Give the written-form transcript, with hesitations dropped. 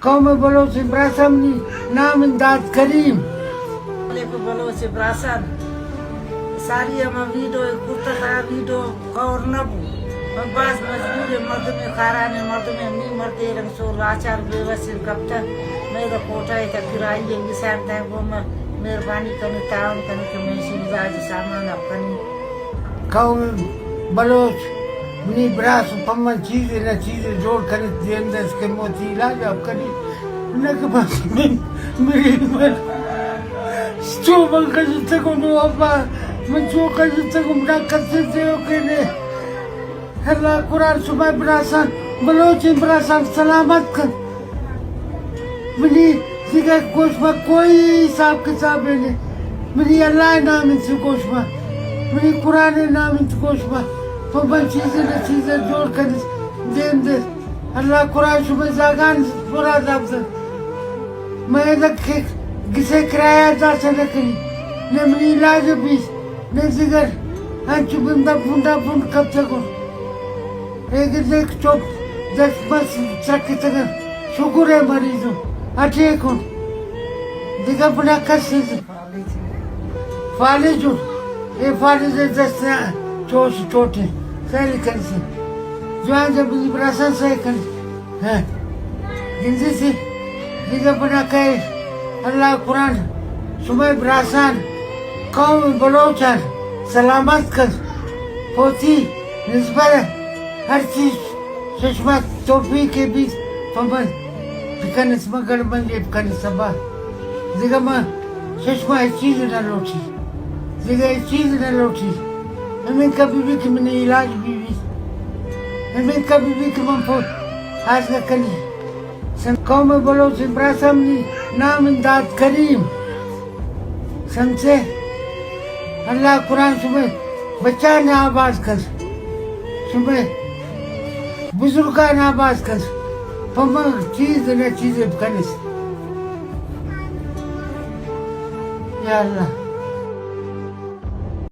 कौम बलोच इब्राहिम नाम इमदाद करीम बलोच इब्राहिम सारी हम वीडियो कुर्ता का वीडियो कवर न बु बस मजबूर मर्द में खारा ने मर्द में नहीं मरते रंग सो आचार व्यवस्थित कपटा मेरा कोटा है का किराई ये विषय तय वो मेहरबानी करने ताउन करने के मैं सिंगाज सामान अपनी कौम बलोच नी ब्रास पम्मन चीजें न चीजें जोड़ कर अंदर के मोती इलाज अब करी न के बस मेरी मन जो बंका जितने को नो अब्बा मैं जो का जितने को मना करते थे ओके ने अल्लाह कुरान सुबह ब्रासन बलोच ब्रासन सलामत कर मनी जिगर कोशमा कोई हिसाब किताब नहीं मनी अल्लाह नाम से कोशमा मनी कुरान नाम से कोशमा पवन चीजें जोड़ कर दे अल्लाह कुरान सुबह जागान पूरा दफ्त मैं रखे किसे किराया जा सकती न मनी इलाज भी न जिगर अंचु बंदा बुंदा बुंद कब तक एक देख चुप 10 बस चक्की तक शुक्र है मरीजों अच्छे कौन दिखा बना कैसे फाले जो ये फाले से 10 छोटे सही कर से जो आज जब इब्राहिम सही कर हैं जिनसे से दिखा बना कहे अल्लाह कुरान सुबह इब्राहिम कौम बलोचन सलामत कर होती निस्बत हर चीज सुषमा तोफी के बीच पवन बिकन इसमें गड़बड़ ये बिकन सबा जगह में सुषमा एक चीज न लौटी जगह एक चीज न लौटी हमें कभी भी कि मैंने इलाज भी हमें कभी भी कि हम फोट आज का कली कौम बलोच इब्राहिम नाम इमदाद करीम समझे अल्लाह कुरान सुबह बच्चा ने आवाज कर सुबह बुजुर्ग का आवाज कर पम्मा चीज न चीजें करने या अल्लाह